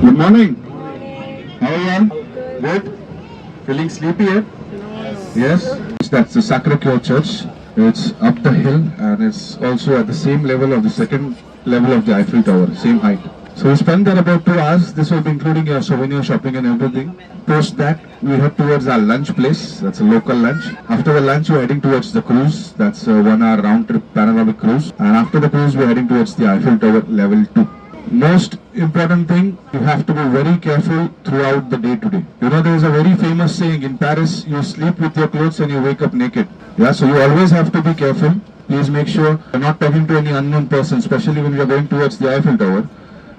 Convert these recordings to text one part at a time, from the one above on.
Good morning. How are you all? Good? Feeling sleepy yet? Yes? That's the Sacré-Cœur Church. It's up the hill and it's also at the same level of the second level of the Eiffel Tower, same height. So we spent there about 2 hours. This will be including your souvenir shopping and everything. Post that, we head towards our lunch place. That's a local lunch. After the lunch, we're heading towards the cruise. That's a 1 hour round trip panoramic cruise. And after the cruise, we're heading towards the Eiffel Tower level 2. Most important thing, you have to be very careful throughout the day today. You know, there is a very famous saying in Paris, you sleep with your clothes and you wake up naked. Yeah, so you always have to be careful. Please make sure you're not talking to any unknown person, especially when you're going towards the Eiffel Tower.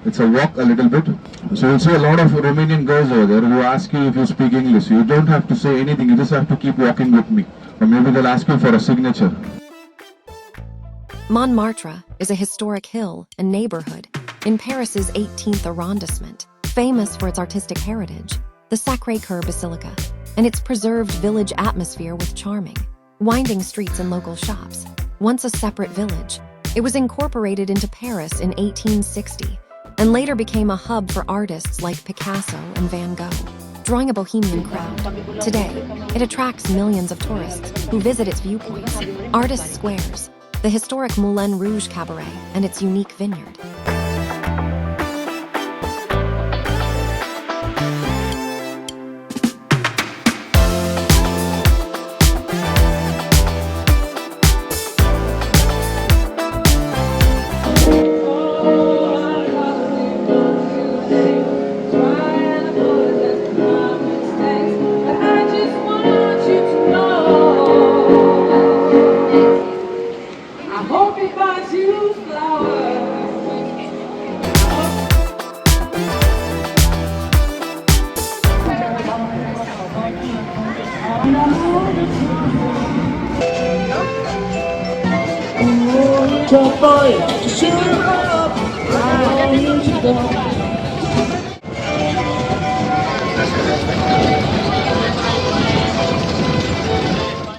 It's a walk a little bit. So you'll see a lot of Romanian girls over there who ask you if you speak English. You don't have to say anything, you just have to keep walking with me. Or maybe they'll ask you for a signature. Montmartre is a historic hill and neighborhood in Paris's 18th arrondissement, famous for its artistic heritage, the Sacré-Cœur Basilica, and its preserved village atmosphere with charming, winding streets and local shops. Once a separate village, it was incorporated into Paris in 1860 and later became a hub for artists like Picasso and Van Gogh, drawing a bohemian crowd. Today, it attracts millions of tourists who visit its viewpoints, artist squares, the historic Moulin Rouge cabaret, and its unique vineyard.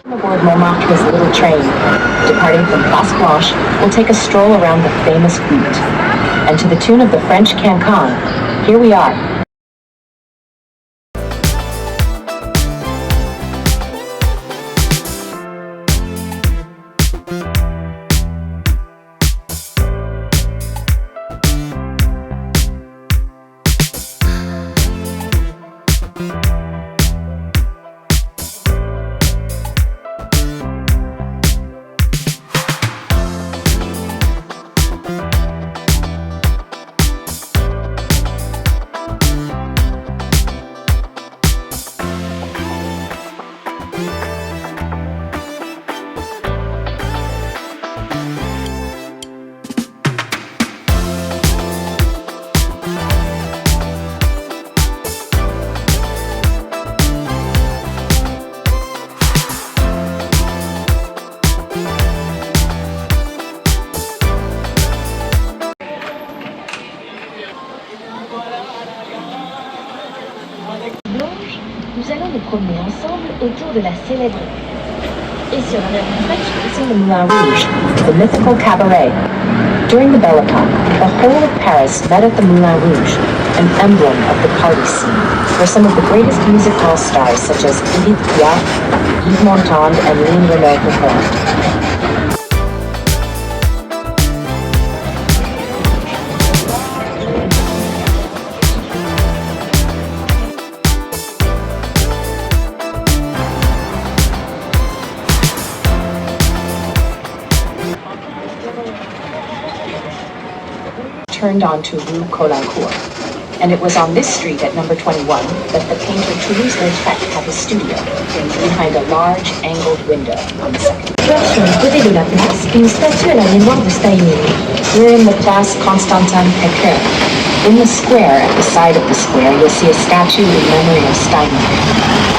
Aboard Montmartre's little train, departing from Place Blanche, we'll take a stroll around the famous route. And to the tune of the French cancan, here we are. Nous allons nous promener ensemble autour de la célèbre et sur un French facing the Moulin Rouge, the mythical cabaret. During the Belle Époque, the whole of Paris met at the Moulin Rouge, an emblem of the party scene, where some of the greatest music hall stars such as Edith Piaf, Yves Montand, and Lynn Renaud performed. Turned onto Rue Colincourt, and it was on this street at number 21 that the painter Toulouse-Lautrec had his studio, behind a large angled window on the second. Sur le côté de la place, une statue à la mémoire de Steinway. We're in the Place Constantin Pecker. In the square, at the side of the square, you'll see a statue in memory of Steinway.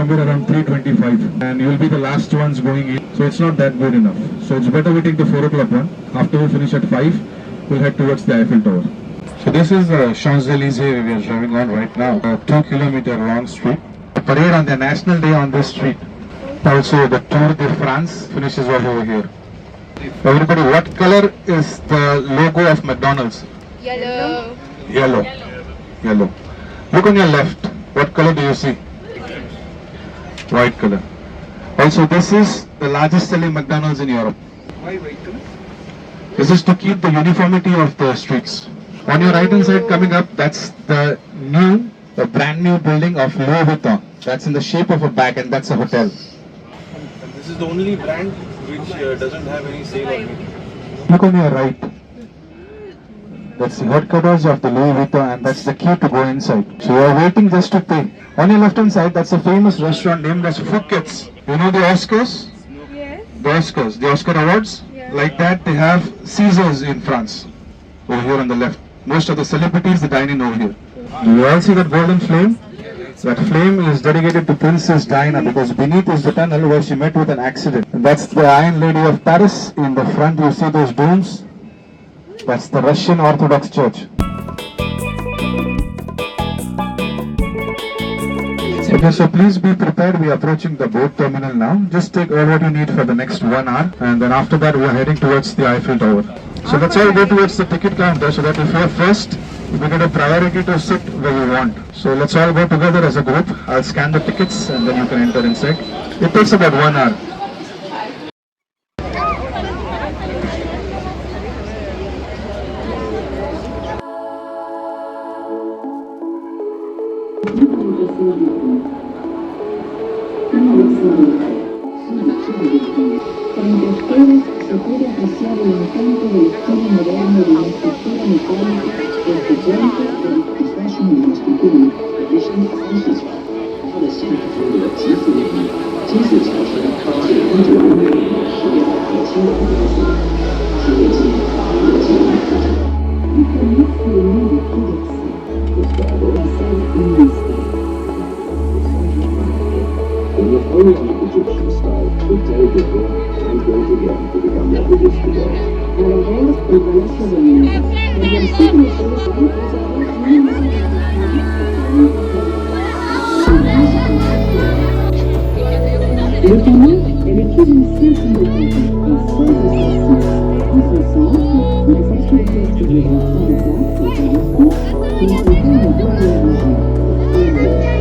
somewhere around 3:25, and you'll be the last ones going in. So it's not that good enough. So it's better we take the 4 o'clock one. After we finish at 5, we'll head towards the Eiffel Tower. So this is Champs-Élysées we are driving on right now. A 2-kilometer long street. The parade on the National Day on this street. Also the Tour de France finishes off over here. Everybody, what color is the logo of McDonald's? Yellow. Yellow. Yellow. Look on your left. What color do you see? White color. Also, this is the largest selling McDonald's in Europe. Why white color? This is to keep the uniformity of the streets. On your right hand side coming up, that's the brand new building of Louis Vuitton. That's in the shape of a bag, and that's a hotel. And this is the only brand which doesn't have any sale on it. Look on your right. That's the headquarters of the Louis Vuitton, and that's the key to go inside. So you are waiting just to pay. On your left hand side, that's a famous restaurant named as Fouquet's. You know the Oscars? Yes. The Oscars, the Oscar Awards? Yeah. Like that, they have Caesars in France. Over here on the left. Most of the celebrities, they dine in over here. Do you all see that golden flame? That flame is dedicated to Princess Diana, because beneath is the tunnel where she met with an accident. And that's the Iron Lady of Paris. In the front, you see those domes. That's the Russian Orthodox Church. Okay, so please be prepared. We are approaching the boat terminal now. Just take all what you need for the next 1 hour, and then after that we are heading towards the Eiffel Tower. So let's all go towards the ticket counter, so that if you are first, we get a priority to sit where you want. So let's all go together as a group. I'll scan the tickets and then you can enter inside. It takes about 1 hour. Frente a ustedes se puede apreciar el encanto del estilo moderno de la estructura metálica constituyente de la construction de la estructura Edition Francis 它的现代风格极富魅力，金属桥身靠近工作人员实验和轻柔元素，体验机和机体特征。When you're only on Egyptian style, the day before, and goes again to become what it is today. Alrededor del Palacio de Londres, desde el siglo Le canal est le plus ancien symbolique en 16 stations. En son centre, la station ouest du grand train de Dax est à Moscou, qui comprend la dernière région.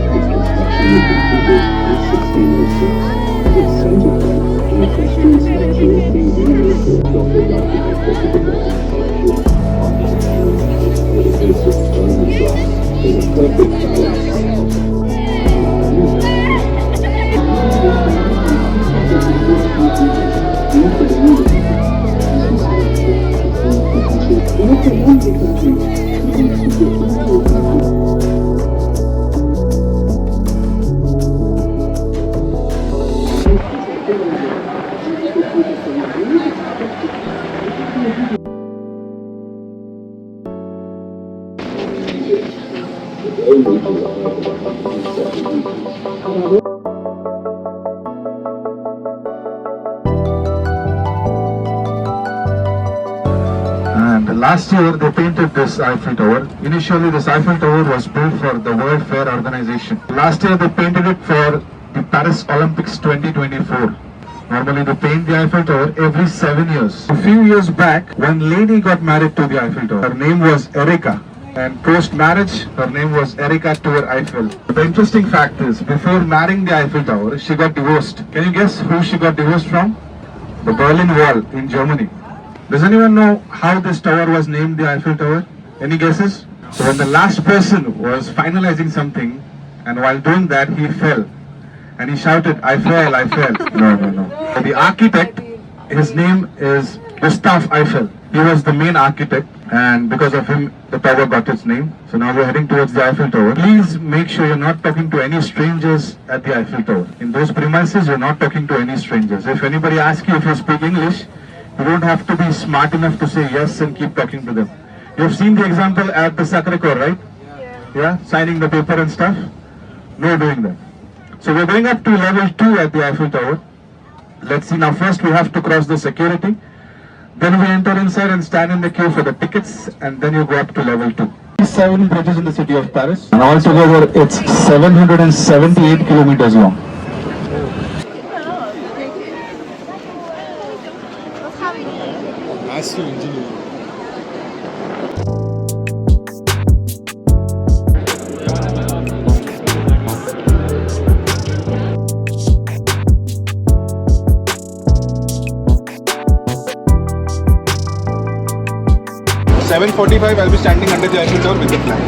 Its construction was completed in 1606. Its center point, an equestrian statue of King Henry IV, Gothic architect of the Gothic. On this panel, with a base of stone and glass, is a perfect balance. And last year they painted this Eiffel Tower. Initially this Eiffel Tower was built for the World Fair Organization. Last year they painted it for the Paris Olympics 2024. Normally they paint the Eiffel Tower every 7 years. A few years back, one lady got married to the Eiffel Tower. Her name was Erika. And post-marriage, her name was Erika Tour Eiffel. The interesting fact is, before marrying the Eiffel Tower, she got divorced. Can you guess who she got divorced from? The Berlin Wall in Germany. Does anyone know how this tower was named the Eiffel Tower? Any guesses? So when the last person was finalizing something, and while doing that, he fell. And he shouted, I fell, I fell. No. So the architect, his name is Gustav Eiffel. He was the main architect, and because of him, the tower got its name. So now we're heading towards the Eiffel Tower. Please make sure you're not talking to any strangers at the Eiffel Tower. In those premises, you're not talking to any strangers. If anybody asks you if you speak English, you don't have to be smart enough to say yes and keep talking to them. You've seen the example at the Sacré-Cœur, right? Yeah. Signing the paper and stuff. No doing that. So we're going up to level 2 at the Eiffel Tower. Let's see now. First we have to cross the security. Then we enter inside and stand in the queue for the tickets, and then you go up to level 2. 7 bridges in the city of Paris, and altogether it's 778 kilometers long. Massive engineering. .45 I'll be standing under the Eiffel Tower with the flag.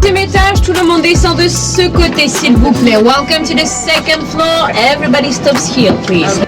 Deuxième étage, tout le monde descend de ce côté s'il vous plaît. Welcome to the second floor. Everybody stops here, please.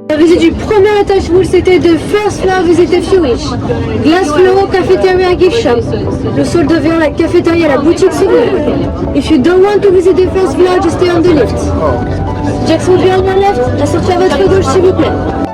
La visite du premier étage full, c'était de first floor visit if you wish. Glass floor, cafeteria, gift shop. Le sol devient la cafétéria, la boutique secondaire. If you don't want to visit the first floor, just stay on the lift. Jackson will be on your left. La sortie à votre gauche, s'il vous plaît.